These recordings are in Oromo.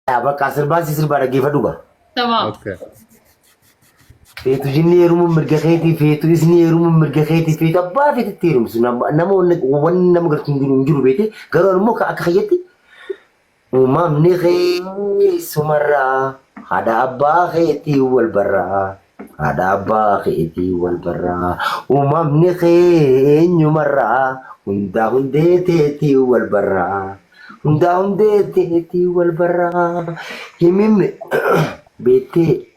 أبا كسر باس يصير بارا كيف أدوبا تمام اوكي فيتو جني يروم مرجعيتي فيتو إسني يروم مرجعيتي فيتو أبا فيتو تيروم سنا نمو ون نمو قرط نجرو بيتي قرر الموك أكخيتي وما منخي سمرة هذا أبا خيتي والبرا هذا أبا خيتي والبرا وما منخي نمرة هندا هندتي والبرا هندا هندتي والبرا يمين بيتي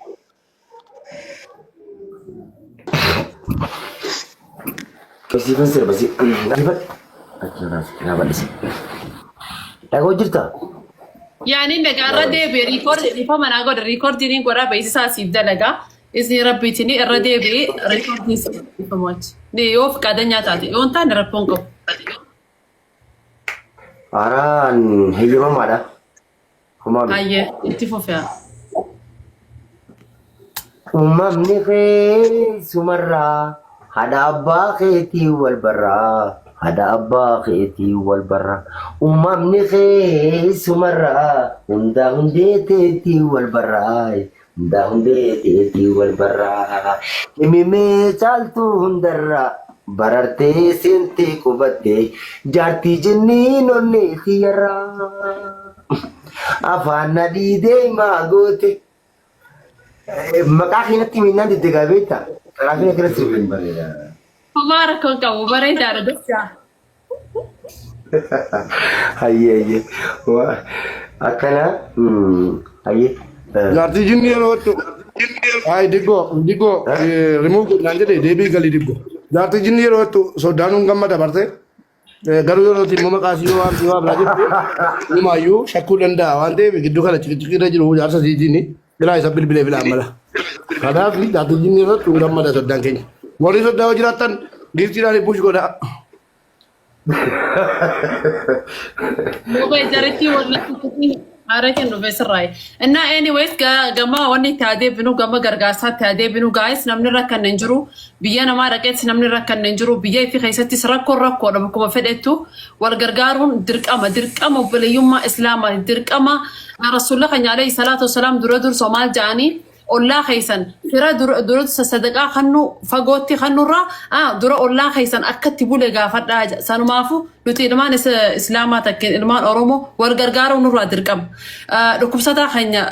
بس يفسر بس لا بس لا قدرتها يعني إنك الردي بريكورد يفهم أنا أقول الريكوردين قرا بيسا سيب دلقا إذن ربي تني الردي بريكورد نسي يفهموش دي يوف كادنيا تاتي يون تاني ربونكو أران هي ما ماذا هم هاي اتفو فيها منخي سمرة هذا أبا خيتي والبرا هذا أبا خيتي والبرا منخي سمرة هندا هندتي والبرا هندا هندتي والبرا يمي چالتو هندرا بررتي سنتي كوبتي جارتي جنين ني خيرا أفانا دي دي ما قوتي مكاخي نتي من نادي دقابيتا كرافينا كده سيبين بريدا مبارك كم بري دار دسا هاي أكنا هاي جارتي جني روتو هاي ديكو ريموف نانجلي ديبي غالي ديكو جارتي جني روتو سودانو غمدا برتي غارو روتي مما كاسيو وام سيوا بلاجي نما يو شكولندا وانتي بيدو كلا تشكي رجلو جارسا جيني بلا يسبل بلا بلا عملا هذا في جارتي جني روتو غمدا سودان كين وري سودا وجراتن ديرتي بوش غدا مو بيجرتي ولا عارف إنه بس الرأي إننا anyways جماعة وني تعذيب إنه جماعة جرجاسات تعذيب إنه جايس نمني ركن ننجرو بيانا ما ركيت نمني ركن ننجرو بيجي في خيستي سرقوا ركوا لما كم فديتو والجرجارون درك أما وبليوم ما إسلام درك أما رسول الله عليه الصلاة والسلام درودر سومال جاني الله خيسن فرا درود صدقة خنو فقوتي خنو را درو الله خيسن أكتبوا لجا فدا سنمافو نتي إلمان إسلاماتك إلمان أرومو والجرجار ونور دركم ركوبساتا خنيا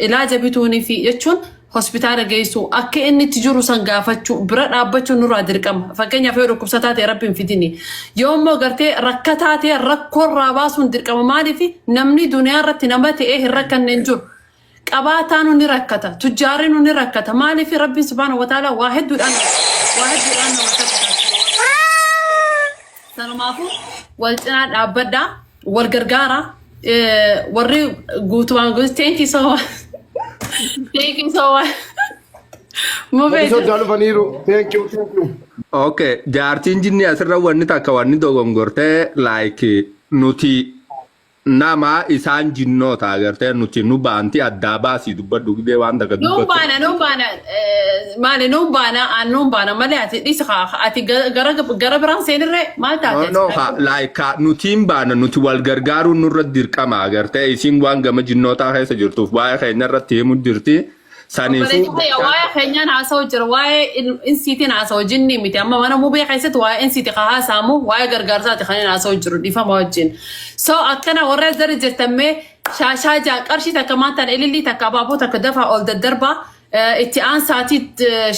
علاج بيتوني في يشون هوسبيتال جيسو أكي إني تجرو سنجافتشو برد أبتشو نور دركم فكنيا في ركوبساتا ربي فيدني يوم ما قرتي ركتاتي ركور راباسون دركم ما في نمني دنيا رتي نمتي إيه ركن ننجر قباتانو نركتا تجارينو نركتا مالي في ربي سبحانه وتعالى واحد الآن سنمافو والجناد أبدا والجرجارة وري قوتوان قوت thank you so much thank you so much مو بيجي thank you اوكي جارتين جني اسرا وني تاكواني دوغونغورتي لايك نوتي nama isaan jinnoota agartee nuti nu baanti addaa baasii dubbadhu gidee waan daga dubbatu nuun baana malee ati dhisa ati gara biraan seenirre maal taate no like nutiin baana nuti wal gargaaruun nurra dirqama agartee isin waan gama jinnootaa keessa jirtuuf waa'ee keenya irratti himuu dirti saniifu waa'ee keenyaan haasa'u jira waa'ee insiitiin haasa'u jinni miti amma mana mubee keessatti waa'ee insiiti haasa'amu waa'ee gargaarsaati kan haasa'u jiru dhifama wajjin so akkana warra zari jirtammee shaashaa jaa qarshii takka maantaan ilillii takka abaaboo takka dafaa ol daddarba itti aansaatii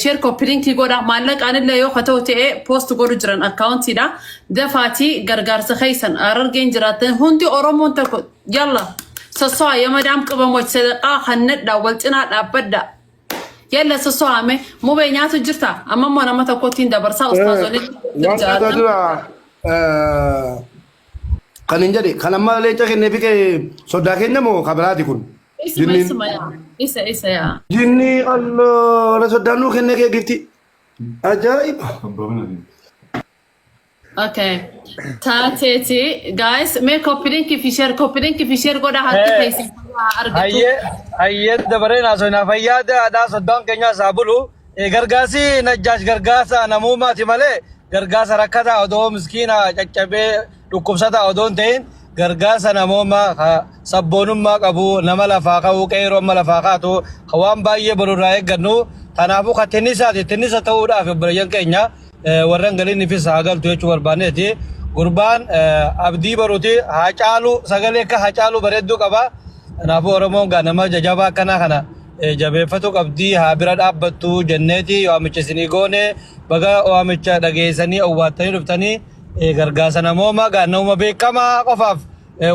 sheer koppilinkii godha maallaqaanillee yoo ta'u ta'ee poost godhu jiran akkaawuntiidha dafaatii gargaarsa keessan arargeen jiraatan hundi oromoon tokko yalla سسوا يا مدام قبموش صدقة خندنا والتنا أبدا يلا سسوا أمي مو بيناتو جرتا أما ما نما تقولين دبرسا أستاذوني خلينا نجري خلنا ما ليه تكين نبيك صدقين نمو خبرات يكون اسمه يا إيسا يا جني الله لا صدقنو خلنا كي جبتي عجائب اوكي تاتيتي جايز مي كوبيلينك في شير قودا هاتي فيسي هيا دبرين عشان فياد هذا صدام كنيا سابلو غرغاسي نجاش غرغاسا نموما تمالي غرغاسا ركتا أدو مسكينة جبه ركوبساتا أدون تين gargaarsa namoomaa sabboonummaa qabu nama lafaa ka'uu qeeroo amma lafaa kaatu waan baay'ee barurraa eeggannu kanaafuu tinnisa ta'uudhaaf obboleeyyan keenya warran galiinifis haa galtu jechuu barbaanneeti gurbaan abdii baruuti haa caalu sagalee akka haa caalu bareedduu qaba kanaafuu oromoon gaa nama jajjabaa akkanaa kana jabeeffatu qabdii haa bira dhaabbattu jenneeti waamicha isinii goone baga waamicha dhageessanii owwaattanii dhuftanii gargaarsa namoomaa gaa nama beekamaa qofaaf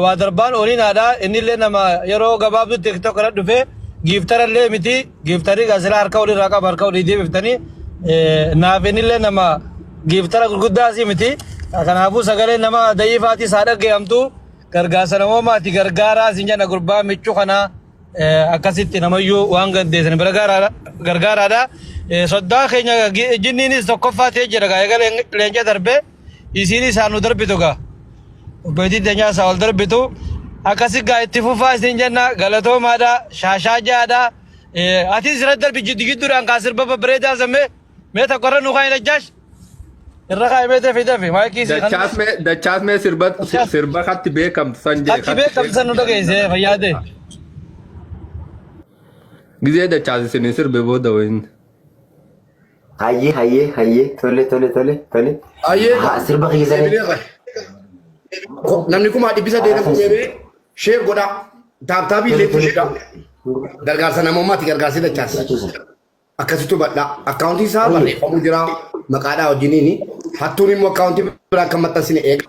waa darbaan oolinaadha innillee nama yeroo gabaabdu tiktok irra dhufe giiftarallee miti giiftarii gaazilaa harka olirraa qaba harka olii deebiftanii naaf innillee nama giiftara gurguddaasii miti kanaafuu sagalee nama da'iifaatis haa dhaggeeffamtu gargaarsa namoomaati gargaaraa isin jenna gurbaa michuu kanaa akkasitti namayyuu waan gaddeessan bira gargaaraadha soddaa keenya jinniinis tokkoffaa ta'ee jira gaa eega leenca darbe isiin isaan nu darbitu gaa obbeetiin teenyaa isaa ol darbitu akkasi gaa itti fufaa isin jenna galatoomaadha shaashaa jaadha ati sirra darbi gidduudhaan kaa sirba babbareedaa sammee mee tokko irra nu kaa'in ajjaash irra kaa'e mee tafi tafi maayikii dachaas mee sirba katti beekamtu san jee katti beekamtu san nu dhageesse fayyaade gizee dachaas isin sirbe booda wayin hayyee tole sirba keessanii namni kuma dhibbisa deemu deemee sheer godha taaptaabii illee fuudhaa gargaarsa namoomaati gargaarsi dachaas akkasitti badhaa akkaawuntii isaa barreeffamuu jira maqaadhaa wajjiniini hattuun immoo akkaawuntii biraa kan maxxansine eega.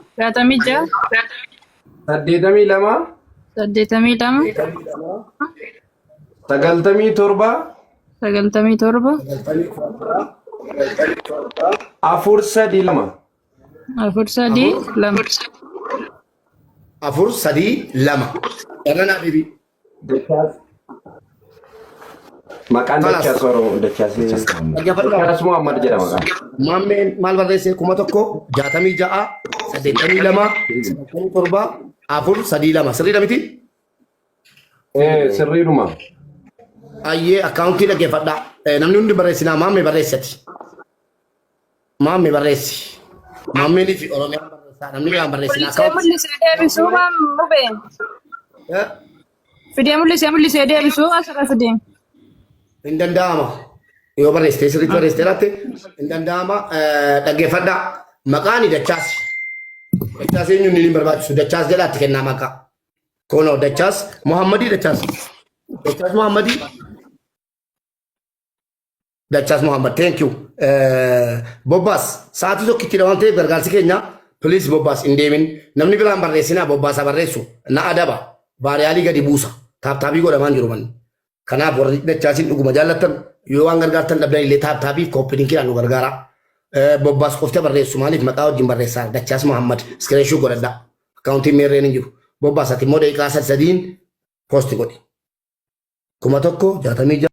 432 Erana bibi. Makan dachaas Oromoo dachaas Muhammad jedhama kan. Mammeen maal barreesse 1666 82 432 sirriidha miti? Sirriidhuma. Ayyee akkaawuntii dhaggeeffadhaa. Namni hundi barreessinaa maammee barreessati. Maammee barreessi. Maammeenii fi Oromiyaan barreessaa namni biraan barreessinaa akkaawuntii. Mul'isee deebisuu mubeen. Fidee mul'isee deebisuu asirra fidee. Hin danda'ama. Yoo barreessitee sirriitti barreessitee laatte hin danda'ama. Dhaggeeffadhaa. Maqaan dachaas. Dachaas eenyuun ni barbaachisu. Dachaas jedhaatti kennaa maqaa. Kono dachaas Muhammadii dachaas. Dachaas Muhammadii. Dachaas Muhammad. Thank you. Bobbaas sa'aatii tokkitti waan ta'eef gargaarsi keenya please Bobbaas hin deemin. Namni biraan barreessinaa Bobbaasa barreessu na adaba. Baariyaalii gadi buusa. Taaptaabii godhamaan jiru manni. Kanaaf warri dachaasiin dhuguma jaallattan yoo waan gargaartan dhabdan illee taaptaabii kooppilinkiidhaan nu gargaara. Bobbaas qoftee barreessu maaliif maqaa wajjin barreessaa dachaas Muhammad iskiriinshuu godhadha. Akkaawuntiin meerreen hin jiru. Bobbaas ati immoo daqiiqaa sadiin poosti godhi. 1166